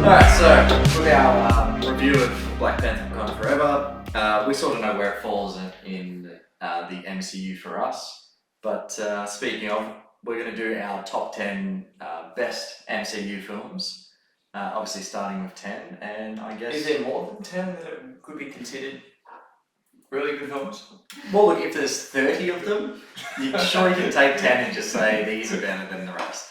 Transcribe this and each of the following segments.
Alright, so with our review of Black Panther Wakanda Forever, we sort of know where it falls in the MCU for us. But speaking of, we're going to do our top 10 best MCU films. Obviously starting with 10, and I guess... Is there more than 10 that could be considered really good films? Well, look, if there's 30 of them, you can take 10 and just say these are better than the rest.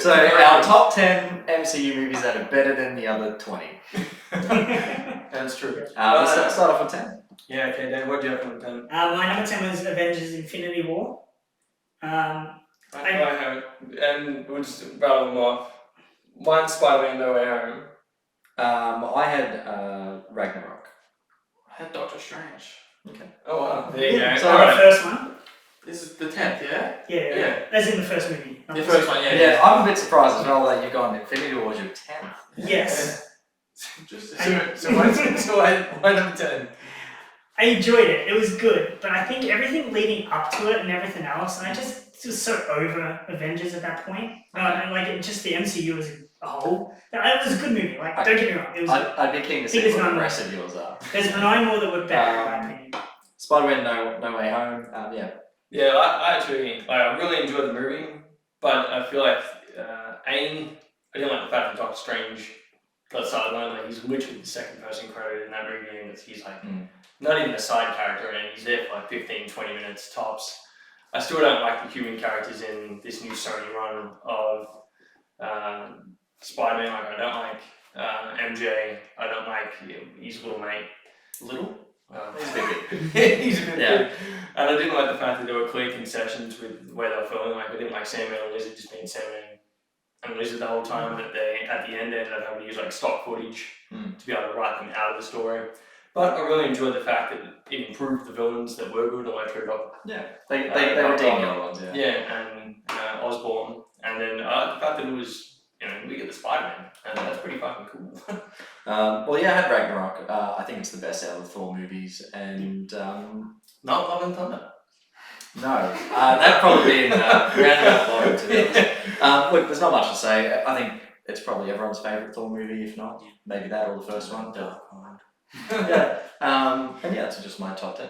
So our top 10 MCU movies that are better than the other 20. That's true. Let's start off with 10. Yeah, okay, Dan, what do you have for 10? My number 10 was Avengers Infinity War. I have, and we'll just rattle them off. One, Spider-Man No Way Home. I had Ragnarok. I had Doctor Strange. Okay. Oh wow, there you go. So the first one. This is the 10th, yeah? Yeah. As in the first movie. The first one, yeah. Yeah, I'm a bit surprised as well that you've gone Infinity War as your 10th. Yes. So why number 10? I enjoyed it. It was good, but I think everything leading up to it and everything else, and I just was so over Avengers at that point. And like just the MCU as a whole. It was a good movie. Like, don't get me wrong. It was. I'd be keen to see what the rest of yours are. There's 9 more that were better, in my opinion. Spider-Man No Way Home. Yeah. Yeah, I actually, I really enjoyed the movie, but I feel like, I didn't like the fact that Doctor Strange got started alone. Like, he's literally the second person credited in that movie, and he's like, not even a side character, and he's there for like 15-20 minutes tops. I still don't like the human characters in this new Sony run of Spider-Man. Like, I don't like MJ. I don't like his little mate. Little? He's a bit big. He's a bit Yeah. big. And I didn't like the fact that there were clear concessions with where they were filming. Like, I didn't like Sandman and Lizard just being Sandman and Lizard the whole time, that they, at the end, ended up having to use like stock footage to be able to write them out of the story. But I really enjoyed the fact that it improved the villains that were good, like True. Yeah, they redeemed the other ones, yeah. Yeah, and Osborn. And then the fact that it was, we get the Spider-Man, and that's pretty fucking cool. Well, yeah, I had Ragnarok. I think it's the best out of the Thor movies, and Not Love and Thunder. no, that'd probably be in roundabout bottom, to be honest. Look, there's not much to say. I think it's probably everyone's favourite Thor movie, if not maybe that or the first one. Yeah, and yeah, that's just my top 10.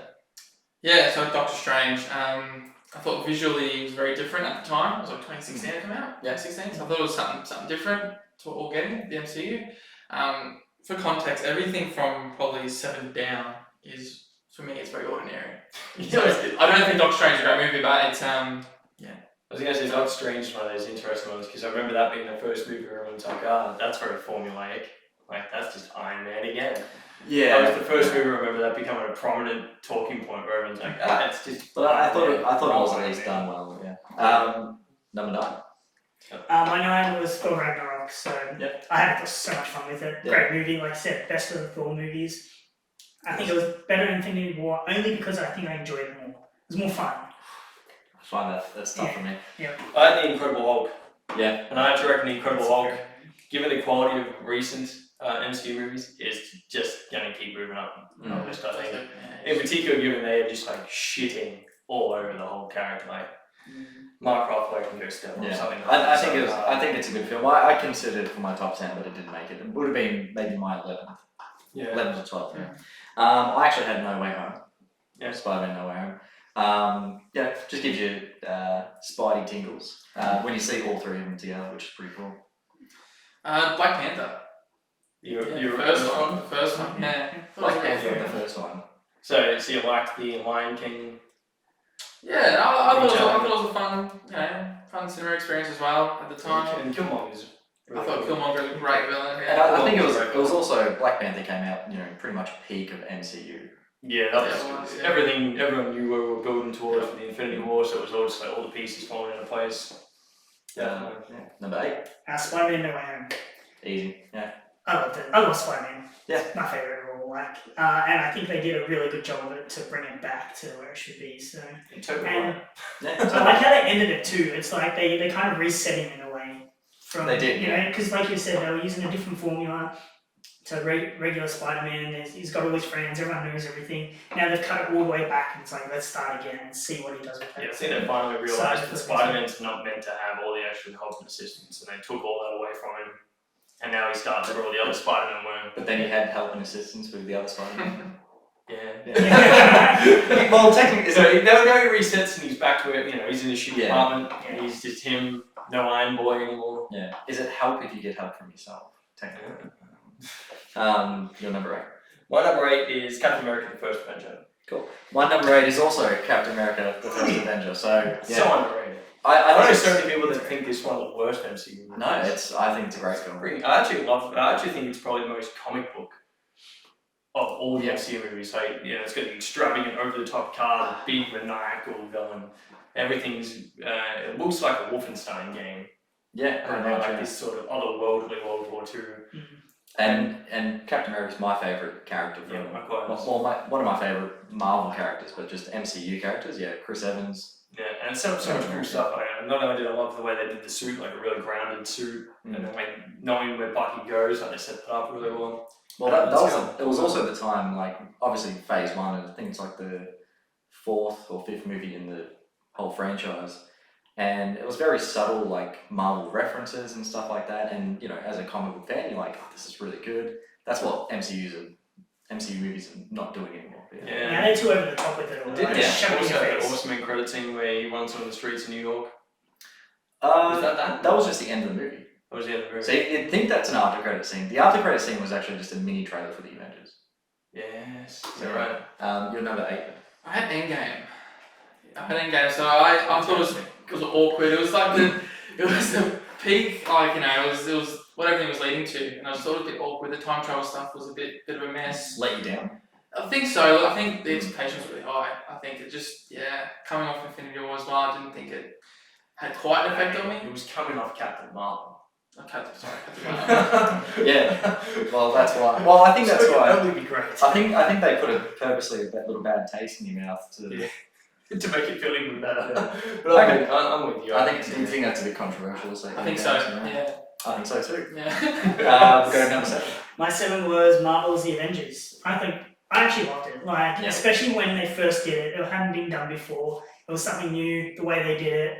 Yeah, so Doctor Strange. I thought visually it was very different at the time. It was like 2016 it came out. Yeah, 16. So I thought it was something different to what we're getting, the MCU. For context, everything from probably 7 down is, for me, it's very ordinary. So I don't think Doctor Strange is a great movie, but it's I was going to say Doctor Strange is one of those interesting ones, because I remember that being the first movie where everyone's like, that's very formulaic. Like, that's just Iron Man again. Yeah, that was the first movie I remember that becoming a prominent talking point where everyone's like, it's just. But I thought it was at least done well. Yeah. Number 9. My 9 was Thor Ragnarok, so I had so much fun with it. Yeah. Great movie, like I said, best of the Thor movies. I think it was better than Infinity War only because I think I enjoyed it more. It was more fun. I find that's tough for me. Yeah. I had The Incredible Hulk. Yeah. And I actually reckon The Incredible Hulk, given the quality of recent MCU movies, is just going to keep moving up. I think. In particular, given they are just like shitting all over the whole character. Like, Mark Ruffalo can go step on something. I think it's a good film. I considered it for my top 10, but it didn't make it. It would have been maybe my 11th. Yeah. 11th or 12th. Yeah. I actually had No Way Home. Yeah. Spider-Man No Way Home. Yeah, just gives you Spidey tingles when you see all 3 of them together, which is pretty cool. Black Panther. Your first one. The first one. Yeah. Black Panther, the first one. So you liked the Lion King? Yeah, I thought it was a fun cinema experience as well at the time. And Killmonger's. I thought Killmonger was a great villain. And I think it was also Black Panther came out, pretty much peak of MCU. Yeah, that was everything. Everyone knew where we were building towards with the Infinity War, so it was all just like all the pieces falling into place. Yeah. Number 8. Spider-Man No Way Home. Easy. Yeah. I loved it. I love Spider-Man. Yeah. My favourite of all. And I think they did a really good job of it to bring it back to where it should be. So. I like how they ended it too. It's like they kind of reset him in a way. They did. Because like you said, they were using a different formula to regular Spider-Man. He's got all his friends. Everyone knows everything. Now they've cut it all the way back, and it's like, let's start again and see what he does with it. Yeah, I think they finally realised that Spider-Man's not meant to have all the extra help and assistance, and they took all that away from him. and now he's starting where all the other Spider-Men were. But then he had help and assistance with the other Spider-Man. Yeah. Well, technically, So now he resets and he's back to it. You know, he's in the shoe Yeah. department. And he's just him, no Iron Boy anymore. yeah. Is it help if you get help from yourself? Technically. Your number 8. My number 8 is Captain America: The First Avenger. Cool. My number 8 is also Captain America: The First Avenger. So yeah. So underrated. I I know think so many people that think it's one of the worst MCU movies. no, I think it's a great film. I actually think it's probably the most comic book of all the Yeah. MCU movies. Like, yeah, it's got the extravagant, over-the-top car, the big maniacal villain. Everything's it looks like a Wolfenstein game. Yeah, pretty And much. like Yeah. this sort of otherworldly World War II. And Captain America's my favourite character from Yeah, likewise. well, one of my favourite Marvel characters, but just MCU characters. Yeah, Chris Evans. Yeah, and so much cool stuff. Not only did I love the way they did the suit, like a really grounded suit, and then like knowing where Bucky goes, like they set that up really well. Well, it was also the time, like obviously Phase 1, and I think it's like the 4th or 5th movie in the whole franchise, and it was very subtle, like Marvel references and stuff like that. And you know, as a comic book fan, you're like, oh, this is really good. That's what MCU movies are not doing anymore. Yeah, they're too over the top with it all. Didn't Like, yeah. shove it in Also your that face. awesome end credit scene where he runs on the streets of New York. Was that? That was just the end of the movie. Or was the end of the movie? So you'd think that's an after credit scene. The after credit scene was actually just a mini trailer for the Avengers. Yes, is Yeah. that right? Your number 8. I had Endgame, so I thought it was awkward. It was like the peak, like it was what everything was leading to, and I was sort of a bit awkward. The time travel stuff was a bit of a mess. Let you down. I think so. I think the expectations were really high. I think it just coming off Infinity War as well. I didn't think it had quite an effect on me. It was coming off Captain Marvel. Captain Marvel. Yeah. Well, that's why. Well, I think that's why. That would be great. I think they put purposely a little bad taste in your mouth to. Yeah. To make it feel even better. But Okay. I'm with you. I think that's a bit controversial. So I think so. Yeah. I think so too. Yeah. Go to number 7. My 7 was Marvel's The Avengers. I actually loved it. Like, Yeah. especially when they first did it. It hadn't been done before. It was something new. The way they did it.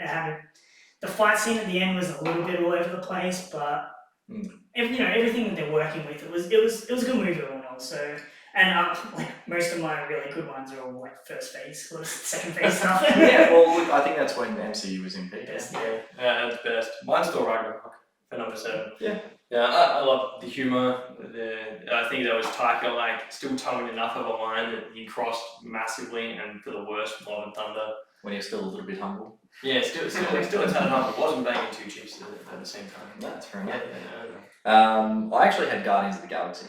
The fight scene at the end was a little bit all over the place, but everything that they're working with, it was a good movie all in all. So, and like most of my really good ones are all like first phase or second phase stuff. Yeah. Well, look, I think that's when the MCU was in peak. Yeah, that's best. Mine's still Ragnarok for number 7. Yeah. Yeah, I love the humour. I think that was Taika like still towing enough of a line that he crossed massively, and for the worst, Love and Thunder. When you're still a little bit humble. Yeah, still a ton of number. Wasn't banging 2 chips at the same time. No, that's fair Yeah, enough. I actually had Guardians of the Galaxy.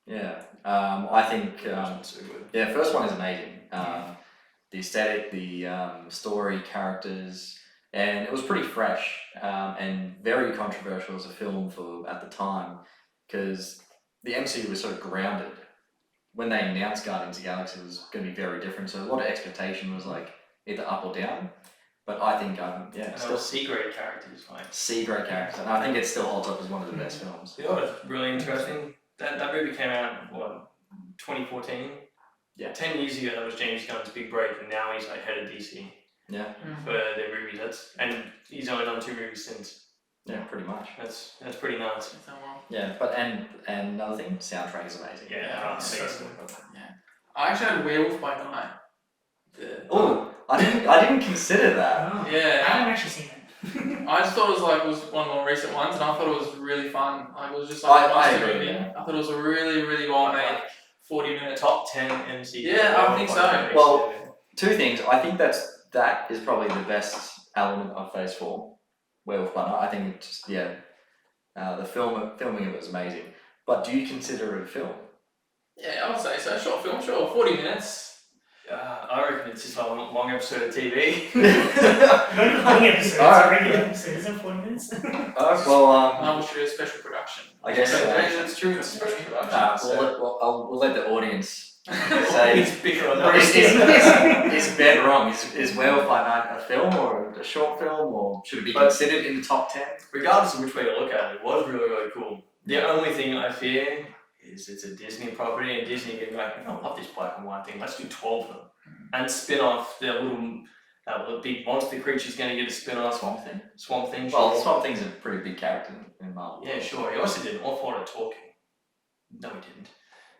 Yeah. I think. so good. Yeah, first one is amazing. The aesthetic, the story, characters, and it was pretty fresh and very controversial as a film for at the time, because the MCU was so grounded. When they announced Guardians of the Galaxy, it was going to be very different. So a lot of expectation was like either up or down. But I think Still C-grade characters, like. C-grade characters, and I think it still holds up as one of the best films. You know what's really interesting? That movie came out, 2014? Yeah. 10 years ago, that was James Gunn's big break, and now he's like head of DC Yeah, for their movies. And he's only done 2 movies since. yeah, pretty much. That's pretty nuts. Yeah, but and another thing, soundtrack is amazing. Yeah, I actually had Werewolf by Night. Oh, I didn't consider that. Oh, Yeah. I haven't actually seen it. I just thought it was one of the more recent ones, and I thought it was really fun. Like, it was just like a I monster agree, movie. yeah. I thought it was a really, really well made 40-minute Top 10 MCU. Yeah, I think so. Well, 2 things. I think that is probably the best element of Phase 4, Werewolf by Night. I think it just the filming of it was amazing. But do you consider it a film? Yeah, I would say so. Short film, sure. 40 minutes. I reckon it's just like a long episode of TV. Long episode, it's Alright. a regular episode, isn't it 40 minutes? Well, Marvel should do a special production. I guess so. That's true. It's a special production. we'll let the audience say. It's bigger on that. Is Ben wrong? Is Werewolf by Night a film or a short film, or should it be considered in the top 10? Regardless of which way you look at it, it was really, really cool. The only thing I fear is it's a Disney property, and Disney can be like, I love this black and white thing, let's do 12 of them. And spin off their little the big monster creature's going to get a spin-off. Swamp Thing. Well, Sure. Swamp Thing's a pretty big character in Marvel. Yeah, sure. He also did an awful lot of talking. No, he didn't.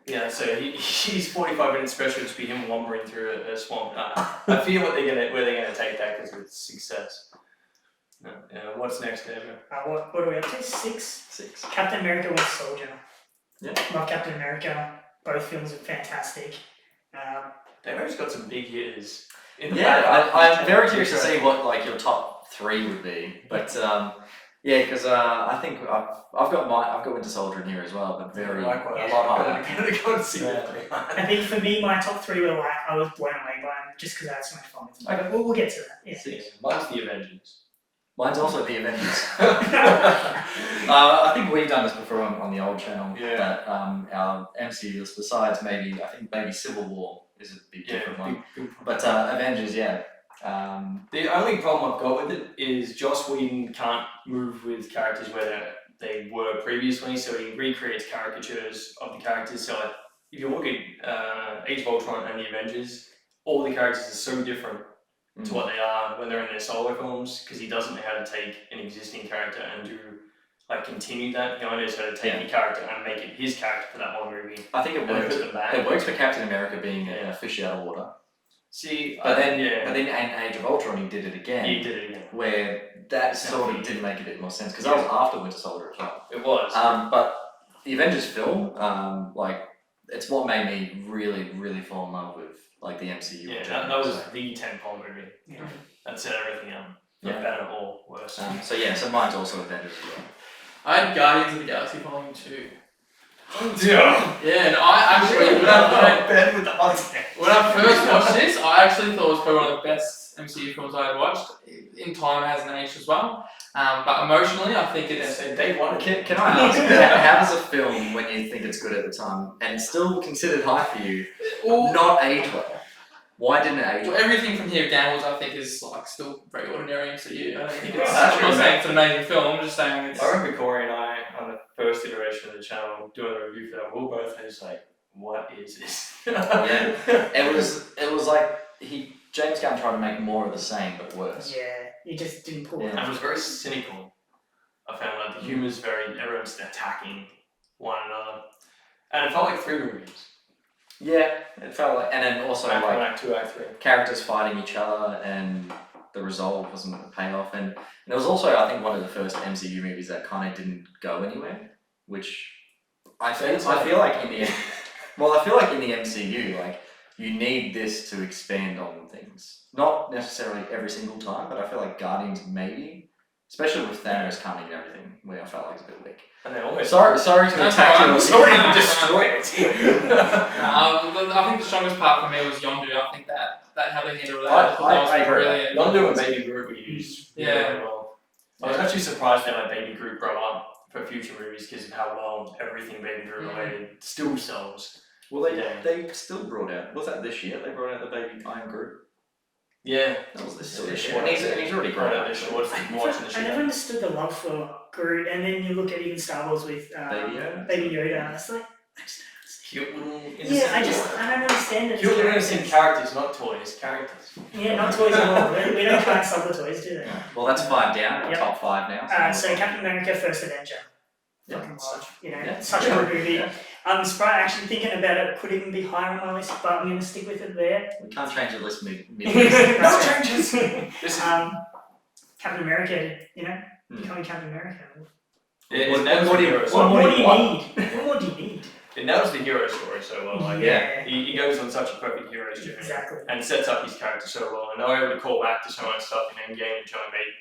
Yeah, so he's 45 minutes special to be him wandering through a swamp. I fear where they're gonna take that because of its success. What's next, David? What are we up to? 6? 6. Captain America Winter Soldier. Yeah. Love Captain America. Both films are fantastic. David's got some big hitters. In the Yeah, back. I'm very curious to see what like your top 3 would be. But yeah, because I think I've got Winter Soldier in here as well, but very Likewise. a lot I'm higher. gonna go and see Yeah. that. I think for me, my top 3 were like, I was blown away by them just because I had so much fun with them. Okay. We'll get to that. Yeah. Yeah, mine's the Avengers. Mine's also the Avengers. I think we've done this before on the old channel. Yeah. That our MCU, besides maybe Civil War is a big different one. Big But Avengers, yeah. The only problem I've got with it is Joss Whedon can't move with characters where they were previously, so he recreates caricatures of the characters. So like, if you look at Age of Ultron and the Avengers, all the characters are so different to what they are when they're in their solo films, because he doesn't know how to take an existing character and continue that. He only knows how to take a character and make it his character for that one movie. I think it And works. put them back. It works for Captain America being a fish out of water. See, But then yeah, in Age of Ultron, he did it again. he did it again. Where that sort of did make a bit more sense because that was after Winter Soldier as well. It was. But the Avengers film, it's what made me really, really fall in love with the MCU. Yeah, in that general, was so. the tentpole movie. Yeah. That set everything up. Yeah. Better or worse. So mine's also Avengers as well. I had Guardians of the Galaxy Volume 2. Yeah. Yeah, and I actually, Ben with the when I first watched this, I actually thought it was probably one of the best MCU films I had watched. In time, it hasn't aged as well. But emotionally, I think it's... Day one. Can I ask, how does a film, when you think it's good at the time, and still considered high for you, not age well? Why didn't it age Well, well? everything from here downwards, I think, is still very ordinary MCU. I don't think it's. That's I'm not true, saying it's an amazing film. I'm just saying it's. I remember Corey and I, on the first iteration of the channel, doing a review for that, we were both just like, what is this? Yeah. It was like James Gunn tried to make more of the same but worse. Yeah, he just didn't pull it And off. it was very cynical. I found like the humour's everyone's attacking one another. And it felt like 3 movies. Yeah, it felt like, and then also Act 2, Act 3. characters fighting each other, and the result wasn't a payoff. And it was also, I think, one of the first MCU movies that kind of didn't go anywhere, which I feel like in the MCU, you need this to expand on things. Not necessarily every single time, but I feel like Guardians maybe, especially with Thanos coming and everything, where I felt like it's a bit weak. And then almost Sorry to That's attack fine. you. sorry to destroy it. I think the strongest part for me was Yondu. I think that how they handled that. I thought that was agree. brilliant. Yondu and Baby Groot were used Yeah. really well. I was actually surprised that Baby Groot grow up for future movies because of how well everything Baby Groot related still sells. Well, Yeah. they still brought out. Was that this year? They brought out the Baby Iron Groot. Yeah. That was this Still year. this And year. he's already grown up. This year. Watching the I never show. understood the love for Groot, and then you look at even Star Wars with Baby Yoda. Baby Yoda, and it's like, I just Cute little yeah, I don't understand it. Cute little innocent characters, not toys. Characters. Yeah, not toys at all. We don't try and sell the toys, do they? Well, that's 5 down. Yep. Top 5 now. So Captain America: First Avenger. Yeah. Fucking love, Yeah. such a good movie. Yeah. I'm surprised actually thinking about it could even be higher on my list, but I'm gonna stick with it there. We can't change the list mid. No changes. This is. Captain America, Hmm. becoming Captain America. It nails the hero What story. more do you need? What more do you need? It nails the hero story so well. Yeah. He goes on such a perfect hero's journey. Exactly. And sets up his character so well. And I would call back to so much stuff in Endgame and trying to make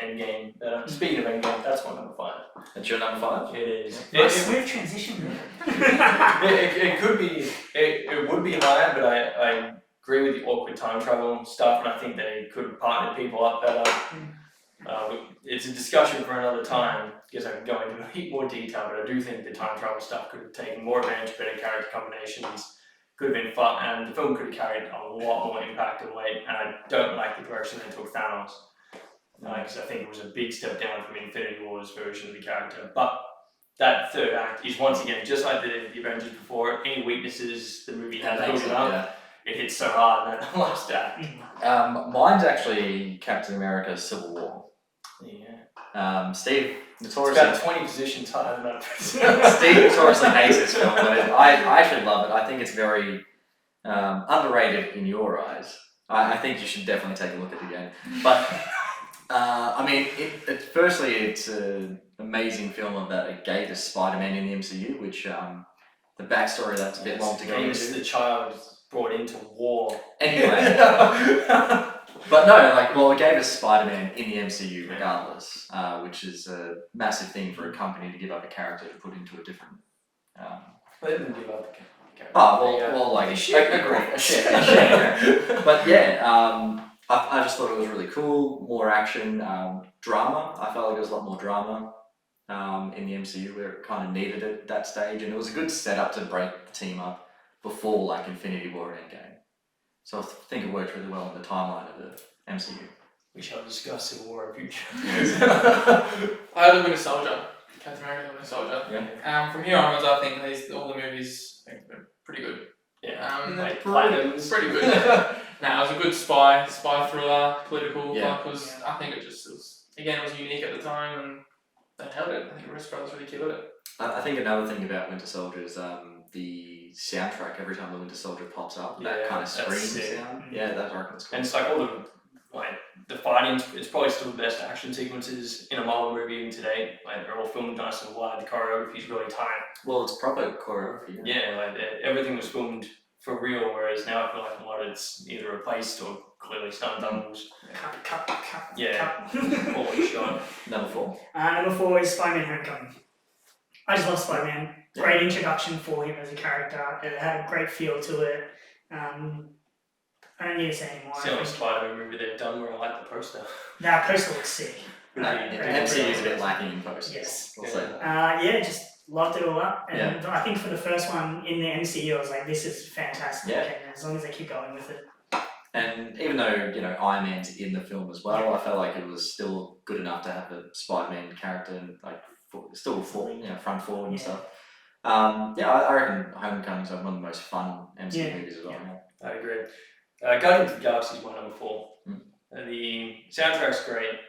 Endgame better. Speaking of Endgame, that's my number 5. That's your number 5? It is. Nice smooth transition. It could be, it would be higher, but I agree with the awkward time travel stuff, and I think they could partner people up better. It's a discussion for another time, because I can go into a heap more detail, but I do think the time travel stuff could have taken more advantage, better character combinations, could have been fun, and the film could have carried a lot more impact and weight, and I don't like the direction they took Thanos. Because I think it was a big step down from Infinity War's version of the character. But that third act is once again, just like the Avengers before, any weaknesses the movie has built it up. it hits so hard in that last act. Mine's actually Captain America: Civil War. Yeah. Steve It's notoriously about 20 positions higher than that. Steve notoriously hates this film, but I actually love it. I think it's very underrated in your eyes. I think you should definitely take a look at it again. But I mean, firstly, it's an amazing film about it gave us Spider-Man in the MCU, which the backstory of that's a bit long to go into. The child brought into war. Anyway, but no, it gave us Spider-Man in the MCU regardless, which is a massive thing for a company to give up a character to put into a different. They didn't give up the character. A shit. But yeah, I just thought it was really cool. More action, drama. I felt like there was a lot more drama in the MCU where it kind of needed it at that stage, and it was a good setup to break the team up before Infinity War and Endgame. So I think it worked really well in the timeline of the MCU. We shall discuss Civil War in future. I had a Winter Soldier. Captain America: The Winter Soldier. Yeah. From here onwards, I think all the movies are pretty good. Yeah. Pretty good. It was a good spy thriller, political. I think it was unique at the time, and they held it. I think Russo brothers really killed it. I think another thing about Winter Soldier is the soundtrack. Every time the Winter Soldier pops up, that kind of scream sound. Yeah, that's cool. And it's all the fighting. It's probably still the best action sequences in a Marvel movie even today. They're all filmed nice and wide. The choreography's really tight. Well, it's proper choreography. Yeah, everything was filmed for real. Whereas now I feel like a lot of it's either replaced or clearly stunt doubles. Cut. Yeah. Holy shot. Number 4. Number 4 is Spider-Man: Homecoming. I just love Spider-Man. Yeah. Great introduction for him as a character. It had a great feel to it. I don't need to say anymore. It's the only Spider-Man movie they've done where I like the poster. That poster looks sick. MCU is a bit lacking in posters. Yes. We'll say that. Just loved it all up. And I think for the first one in the MCU, I was like, this is fantastic. Yeah. And as long as they keep going with it. And even though Iron Man's in the film as well, I felt like it was still good enough to have a Spider-Man character and front forward and stuff. I reckon Homecoming's one of the most fun MCU movies as well. I agree. Guardians of the Galaxy is my number 4. The soundtrack's great.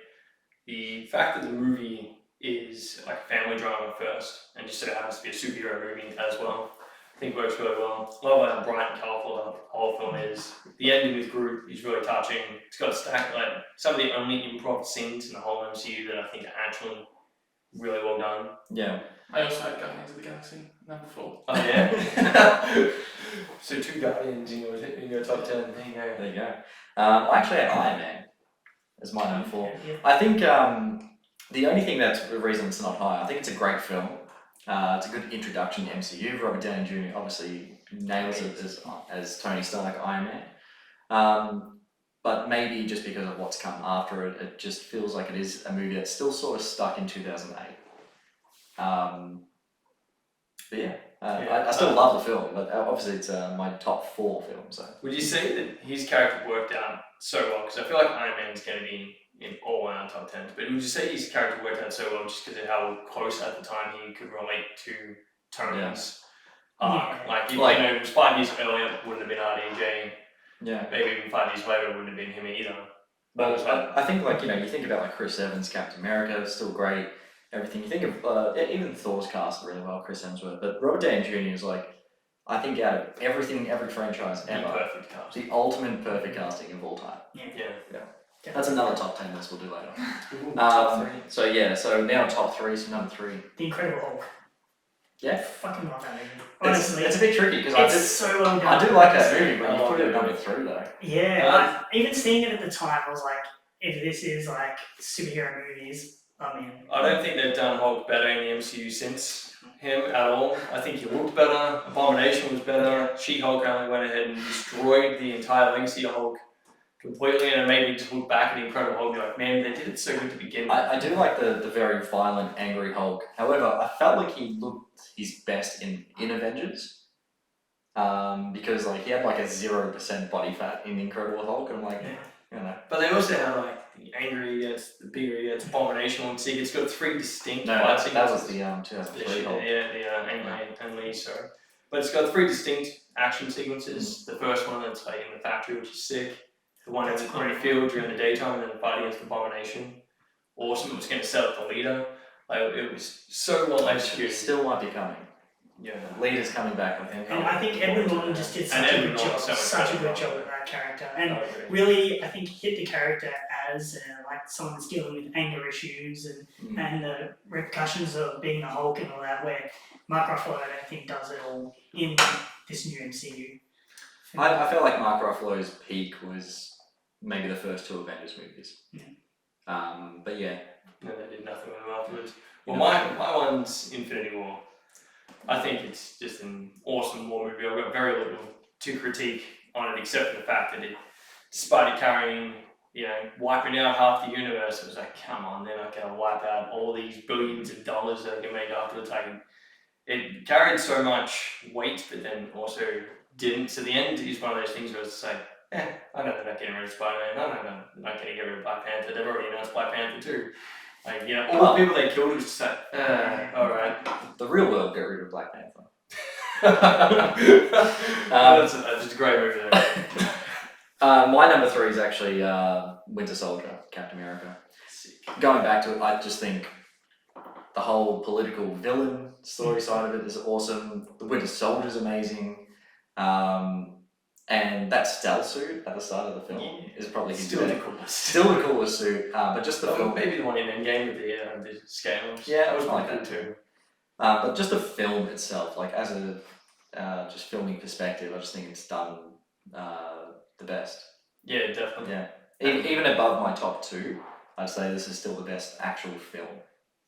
The fact that the movie is like a family drama first, and just so happens to be a superhero movie as well, I think works really well. Love how bright and colourful the whole film is. The ending with Groot is really touching. It's got some of the only improv scenes in the whole MCU that I think are actually really well done. Yeah. I also had Guardians of the Galaxy, number 4. Oh yeah. So 2 Guardians in your top 10. There you go. There you go. I actually had Iron Man as my number 4. Yeah. I think the only thing that's the reason it's not high, I think it's a great film. It's a good introduction to MCU. Robert Downey Jr. obviously nails it as Tony Stark, Iron Man. But maybe just because of what's come after it, it just feels like it is a movie that's still sort of stuck in 2008. I still love the film, but obviously it's my top 4 film. So would you say that his character worked out so well? Because I feel like Iron Man's going to be in all our top 10s, but would you say his character worked out so well just because of how close at the time he could relate to Tony's arc? If it was 5 years earlier, it wouldn't have been RDJ. Yeah. Maybe even 5 years later, it wouldn't have been him either. Well, I think you think about Chris Evans, Captain America, it's still great. Everything you think of, even Thor's cast really well, Chris Hemsworth, but Robert Downey Jr. is I think out of every franchise ever, perfect cast. The ultimate perfect casting of all time. Yeah. That's another top 10 list we'll do later. Top 3. So now top 3, so number 3. The Incredible Hulk. Yeah. Fucking love that movie. Honestly. It's a bit tricky because it's so well done. I do like that movie, but you put it at number 3 though. Yeah, even seeing it at the time, I was like, if this is superhero movies, I don't think they've done Hulk better in the MCU since him at all. I think he looked better, Abomination was better, She-Hulk only went ahead and destroyed the entire legacy of Hulk completely, and it made me just look back at the Incredible Hulk and be like, man, they did it so good to begin with. I do like the very violent, angry Hulk. However, I felt like he looked his best in Avengers. Because he had a 0% body fat in the Incredible Hulk, and I'm like, But they also have the angrier he gets, the bigger he gets, Abomination one. See, it's got 3 distinct that was the 2003 Hulk. Yeah, the Ang Lee, sorry. But it's got 3 distinct action sequences. The first one that's like in the factory, which is sick. The one in the field during the daytime, and then the fight against the Abomination. Awesome. It was going to set up the leader. Like, it was so well executed. Still might be coming. Yeah. Leader's coming back with him. And I think Edward Norton just did such a good job with that character. And really, I think hit the character as like someone that's dealing with anger issues and the repercussions of being the Hulk and all that, where Mark Ruffalo, I don't think, does it all in this new MCU. I felt like Mark Ruffalo's peak was maybe the first 2 Avengers movies. Yeah. But yeah. No, they did nothing with him afterwards. Well, my one's Infinity War. I think it's just an awesome war movie. I've got very little to critique on it, except for the fact that despite it carrying, wiping out half the universe, it was like, come on, they're not going to wipe out all these billions of dollars that they can make afterwards. It carried so much weight, but then also didn't. So the end is one of those things where it's like, I know they're not getting rid of Spider-Man. I know they're not going to get rid of Black Panther. They've already announced Black Panther too. All the people they killed was just like, alright. The real world got rid of Black Panther. That's just a great movie though. My number 3 is actually Winter Soldier, Captain America. Going back to it, I just think the whole political villain story side of it is awesome. The Winter Soldier is amazing. And that stealth suit at the start of the film is probably still the coolest. Still the coolest suit, but just the film. Maybe the one in Endgame with the scales. Yeah, that was like pretty that cool too. But just the film itself, like as a just filming perspective, I just think it's done the best. Yeah, definitely. Yeah, even above my top 2, I'd say this is still the best actual film.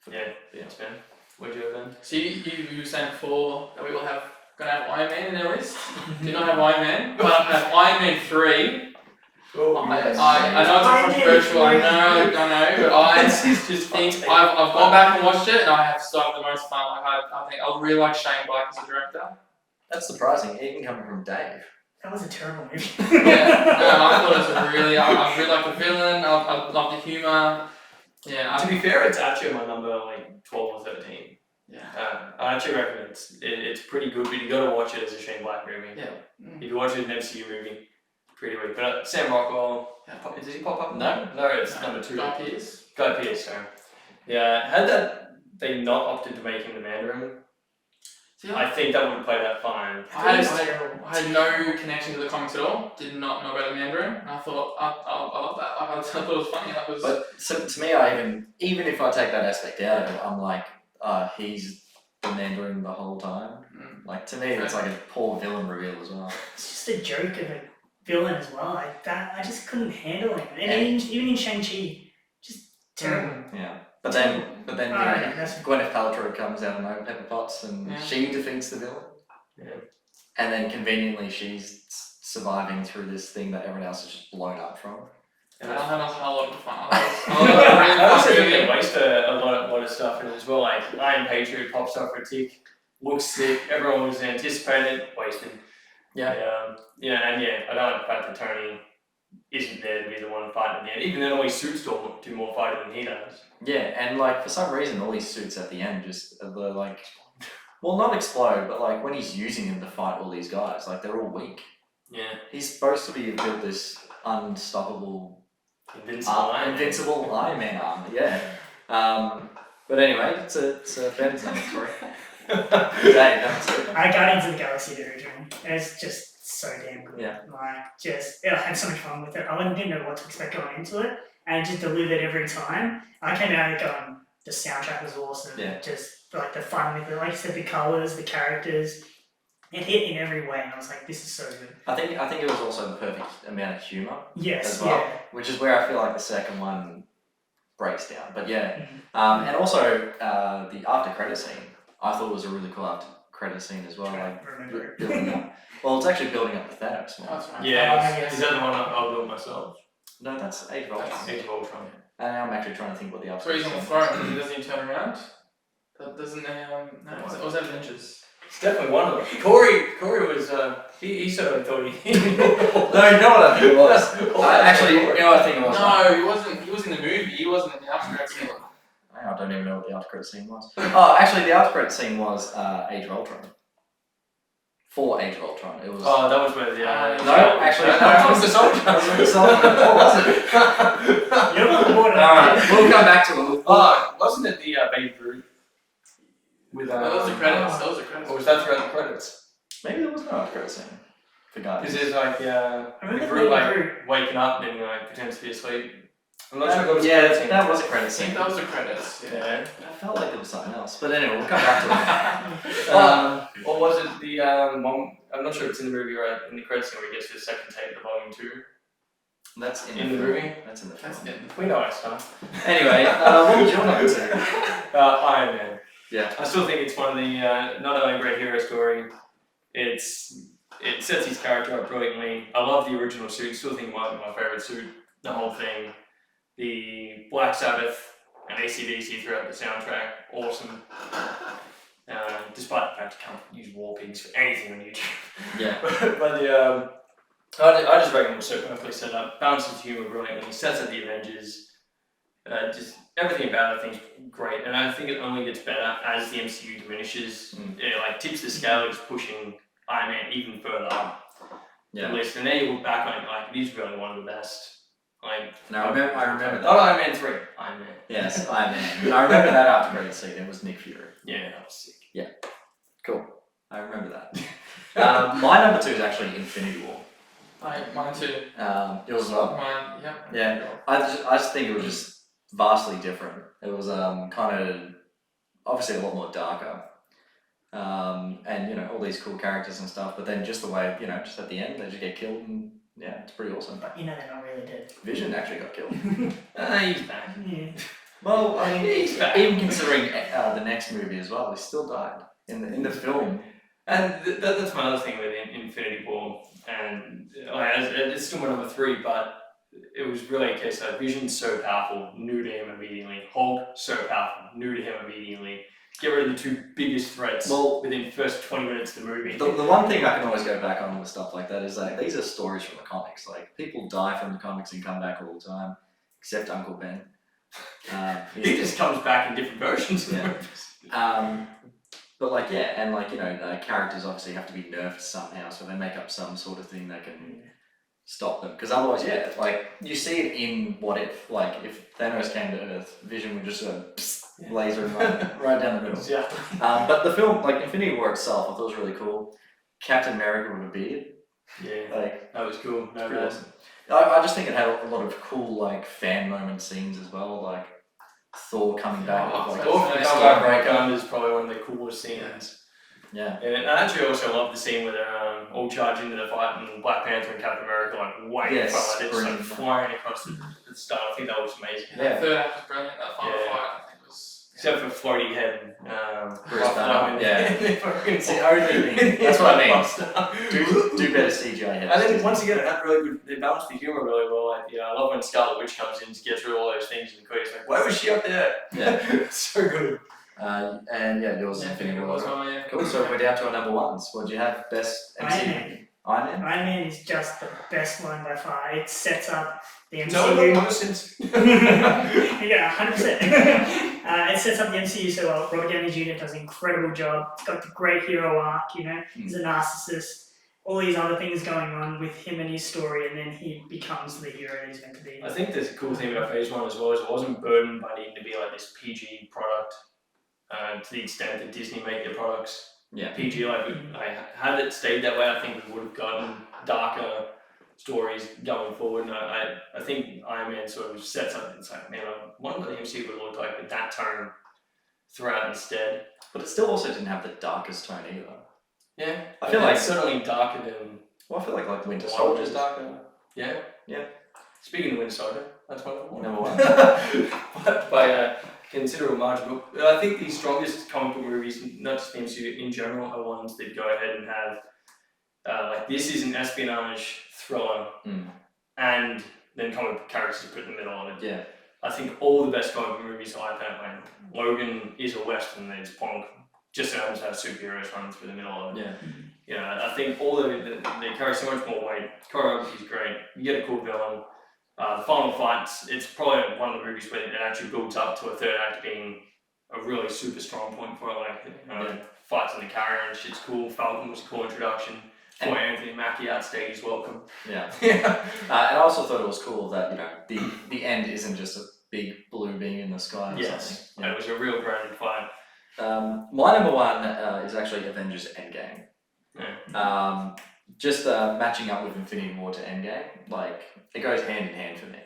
Thanks, man. What'd you have then? So you were saying before that we will have gonna have Iron Man in our list. Do not have Iron Man, but I have Iron Man 3. I know it's controversial, I know, but I just think I've gone back and watched it and I have still had the most fun. I think I really like Shane Black as a director. That's surprising, even coming from Dave. That was a terrible movie. I thought it was I really like the villain, I love the humour. Yeah. To be fair, it's actually my number 12 or 13. Yeah. I actually reckon it's pretty good, but you got to watch it as a Shane Black movie. Yeah. If you watch it as an MCU movie, pretty weak. But Sam Rockwell, does he pop up? No, it's number 2. Guy Pearce. Sorry. Yeah, had they not opted to make him the Mandarin, I think that would have played out fine. I had no connection to the comics at all. Did not know about the Mandarin. And I thought I love that. I thought it was funny. But to me, even if I take that aspect out of it, I'm like, he's the Mandarin the whole time. Like to me, it's like a poor villain reveal as well. It's just a joke of a villain as well. I just couldn't handle him. And even in Shang-Chi, just terrible. Yeah. But then Gwyneth Paltrow comes out of nowhere, Pepper Potts, and she defeats the villain. Yeah. And then conveniently, she's surviving through this thing that everyone else is just blown up from. And I had a whole lot of fun. I also think they waste a lot of stuff in it as well. Like Iron Patriot pops up for a tick, looks sick. Everyone was anticipating it, wasted. Yeah. I don't like the fact that Tony isn't there to be the one fighting in the end. Even then, all his suits do more fighting than he does. Yeah, and for some reason, all his suits at the end just well, not explode, but when he's using them to fight all these guys, they're all weak. Yeah. He's supposed to be built this unstoppable, invincible Iron Man armor. Yeah. But anyway, it's a Ben's number 3. Dave, number 2. Guardians of the Galaxy the original. It's just so damn good. Yeah. I had so much fun with it. I didn't know what to expect going into it, and it just delivered every time. I came out going, the soundtrack was awesome. Yeah. Just the fun with it, like you said, the colours, the characters. It hit in every way, and I was like, this is so good. I think it was also the perfect amount of humour. Yes. As well, which is where I feel like the second one breaks down. But yeah, and also the after credit scene, I thought was a really cool after credit scene as well. Building up. Well, it's actually building up the Thanos one. That's right. Yeah, is that the one I'll build myself? No, that's Age of Ultron. Age of Ultron. And I'm actually trying to think what the So he's on the throne, he doesn't even turn around? That doesn't, was that Avengers? It's definitely one of them. Corey was, he sort of thought he... No, you know what I think it was? Actually, you know what I think it was? No, he wasn't. He was in the movie, he wasn't in the after credit scene. I don't even know what the after credit scene was. Oh, actually, the after credit scene was Age of Ultron. for Age of Ultron. It was. Oh, that was where the No, actually, that was the soldier. What was it? You're not the one. Alright, we'll come back to it. Oh, wasn't it the Baby Groot? With That was the credits. That was the credits. Or was that throughout the credits? Maybe there was no credit scene for Guardians. Because there's like I the remember Groot like Groot. waking up and then like pretends to be asleep. I'm not sure if that was a Yeah, credit scene. that was a credit I think scene. that was the credits. Yeah. I felt like it was something else, but anyway, we'll come back to it. Or was it the one? I'm not sure if it's in the movie or in the credits scene where he gets to the second take of Volume 2. That's In the film. movie? That's in the That's film. it. We know our stuff. Anyway, what was your number 2? Iron Man. Yeah. I still think it's one of the not only a great hero story, it sets his character up brilliantly. I love the original suit. Still think it might be my favorite suit. The whole thing, the Black Sabbath and AC/DC throughout the soundtrack, awesome. Despite the fact you can't use war pigs for anything on YouTube. Yeah. But the I just reckon it was so perfectly set up. Balances humor brilliantly. Sets up the Avengers. Just everything about it, I think, is great, and I think it only gets better as the MCU diminishes. It like tips the scale, just pushing Iron Man even further up the list. And then you look back on it, like it is really one of the best. Like, Now I remember that. not Iron Man 3, Iron Man. Yes, Iron Man. I remember that after credit scene. It was Nick Fury. Yeah, that was sick. Cool. I remember that. My number 2 is actually Infinity War. Mine too. Yours as well. Mine, yeah. Yeah. I just think it was just vastly different. It was kind of obviously a lot more darker, and you know all these cool characters and stuff. But then just the way just at the end they just get killed, and yeah, it's pretty awesome. But you know they're not really dead. Vision actually got killed. He's back. Yeah. Well, I mean, He's back. even considering the next movie as well, he still died in the film. And that's my other thing with Infinity War, and it's still my number 3, but it was really a case of Vision's so powerful, new to him immediately. Hulk, so powerful, new to him immediately. Get rid of the 2 biggest threats within the first 20 minutes of the movie. The one thing I can always go back on with stuff like that is that these are stories from the comics. Like people die from the comics and come back all the time, except Uncle Ben. He just comes back in different versions. Yeah. But like characters obviously have to be nerfed somehow, so they make up some sort of thing that can stop them. Because otherwise, like you see it in What If. Like if Thanos came to Earth, Vision would just laser him right down the middle. Yeah. But the film, like Infinity War itself, I thought was really cool. Captain America with a beard. Yeah. Like That was cool. it's pretty awesome. I just think it had a lot of cool like fan moment scenes as well, like Thor coming back. Oh, with, Thor like, from a Wakanda is probably one of the coolest scenes. Yeah. And I actually also love the scene where they're all charged into the fight and Black Panther and Captain America like way in front, like, it's like flying across the start. I think that was amazing. Yeah. The third act was brilliant. That final Yeah. fight, I think, was. Except for floaty head. Bruce Banner, yeah. It's the only thing. That's what I mean. Do better CGI heads. And then once again, it had really good, they balanced the humor really well. Like, I love when Scarlet Witch comes in to get through all those things and Queen's like, why was she up there? Yeah. So good. And yeah, yours Yeah, Infinity it War. was one, yeah. Cool, so we're down to our number 1s. What do you have? Best MCU? Iron Man. Iron Man? Iron Man is just the best one by far. It sets up the MCU. No, nonsense. Yeah, 100%. It sets up the MCU so well. Robert Downey Jr. does an incredible job. It's got the great hero arc, he's a narcissist. All these other things going on with him and his story, and then he becomes the hero that he's meant to be. I think the cool thing about Phase 1 as well is it wasn't burdened by needing to be like this PG product to the extent that Disney make their products. Yeah. PG, had it stayed that way, I think we would have gotten darker stories going forward. And I think Iron Man sort of sets up, it's like, man, I wonder what the MCU would look like with that tone throughout instead. But it still also didn't have the darkest tone either. Yeah. I feel like it's certainly darker than. Well, I feel like Winter Why Soldier's would- darker. Yeah. Yeah. Speaking of Winter Soldier, that's one of the Number 1. but by a considerable margin. But I think the strongest comic book movies, not just the MCU in general, are ones that go ahead and have like this is an espionage thriller, and then comic book characters are put in the middle of it. Yeah. I think all the best comic book movies are like that. Like Logan is a western, and it's punk. Just so happens to have superheroes running through the middle of it. Yeah. I think all of it, they carry so much more weight. Choreography is great. You get a cool villain. The final fights, it's probably one of the movies where it actually builds up to a third act being a really super strong point for it. Like, Yeah. fights in the carrier and shit's cool. Falcon was a cool introduction. For Anthony Mackie outstayed his welcome. Yeah. Yeah. And I also thought it was cool that, you know, the end isn't just a big blue beam in the sky or Yes. something. It was a real grounded fight. My number one is actually Avengers Endgame. Yeah. Just matching up with Infinity War to Endgame, like, it goes hand in hand for me.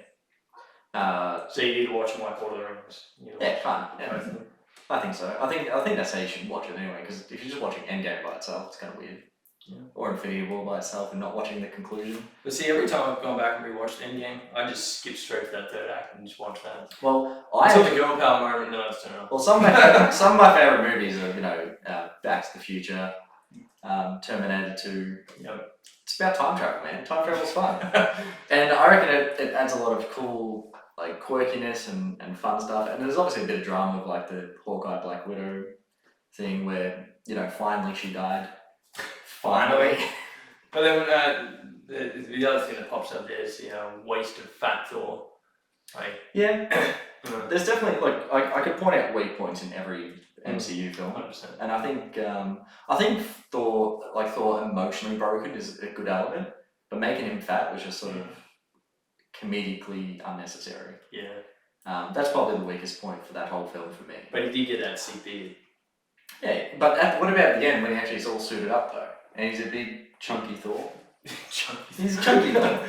So you need to watch them like Lord of the Rings. Yeah, fine. Yeah. Both of them. I think so. I think that's how you should watch it anyway, because if you're just watching Endgame by itself, it's kind of weird. Yeah. Or Infinity War by itself and not watching the conclusion. But see, every time I've gone back and rewatched Endgame, I just skip straight to that third act and just watch that. Well, Until the girl power moment, no, it's turn off. Well, some of my favorite movies are, you know, Back to the Future, Terminator 2. Yep. It's about time travel, man. Time travel's fun, and I reckon it adds a lot of cool, like, quirkiness and fun stuff. And there's obviously a bit of drama with, like, the Hawkeye Black Widow thing where, you know, finally she died. Finally. But then the other thing that pops up there is the waste of fat Thor. Like, Yeah. There's definitely, like, I could point out weak points in every MCU film. 100%. And I think Thor emotionally broken is a good element, but making him fat was just sort of comedically unnecessary. Yeah. That's probably the weakest point for that whole film for me. But he did get that CP. Yeah, but what about the end when he actually is all suited up though, and he's a big chunky Thor? He's a chunky Thor.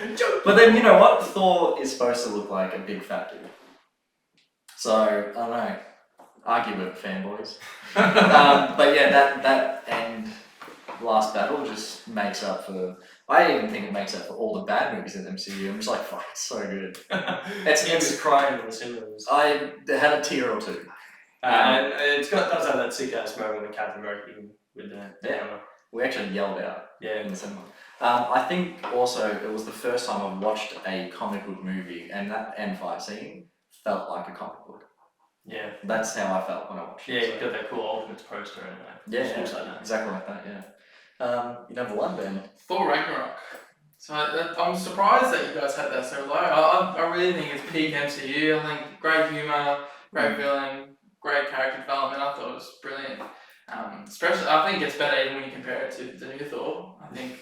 But then you know what? Thor is supposed to look like a big fat dude. So I don't know. Argue with it, fanboys. But yeah, that end last battle just makes up for. I even think it makes up for all the bad movies in the MCU. I'm just like, fuck, it's so good. It's crying in the cinemas. I had a tear or two. And does have that sick ass moment with Captain America with the hammer. We actually yelled out Yeah. in the cinema. I think also it was the first time I've watched a comic book movie, and that end fight scene felt like a comic book. Yeah. That's how I felt when I watched Yeah, it. you got that cool Ultimates poster and that. Yeah, Looks like that. exactly like that. Yeah. Your number one, Ben. Thor Ragnarok. So I'm surprised that you guys had that so low. I really think it's peak MCU. I think great humour, great villain, great character development. I thought it was brilliant. Especially, I think it's better even when you compare it to the new Thor. I think.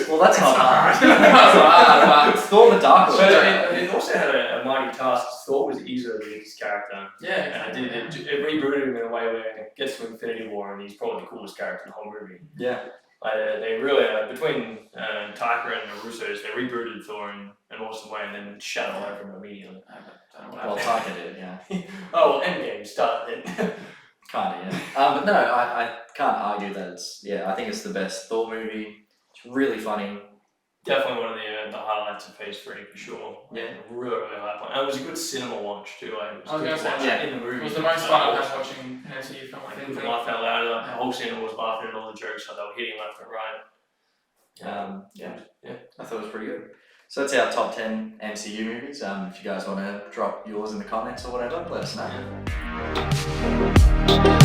Well, that's not hard. That's hard, It's Thor the Dark Lord. But it also had a mighty task. Thor was easily the weakest character. yeah. And it rebooted him in a way where it gets to Infinity War and he's probably the coolest character in the whole movie. Yeah. They really, between Taika and the Russos, they rebooted Thor in an awesome way and then shut all over him immediately. I don't know what Well, happened. Taika did, yeah. Oh, well, Endgame started it. Kinda, yeah. But no, I can't argue that it's, I think it's the best Thor movie. It's really funny. Definitely one of the highlights of Phase 3 for sure. Yeah. Really, really high point. And it was a good cinema watch too. Like, it I was good gonna to say, watch yeah. in the movie. It was the most fun I've had watching an MCU film. I think laugh out loud. Like, the whole cinema was laughing at all the jokes that they were hitting left and right. Yeah. I thought it was pretty good. So that's our top 10 MCU movies. If you guys want to drop yours in the comments or whatever, let us know. Yeah.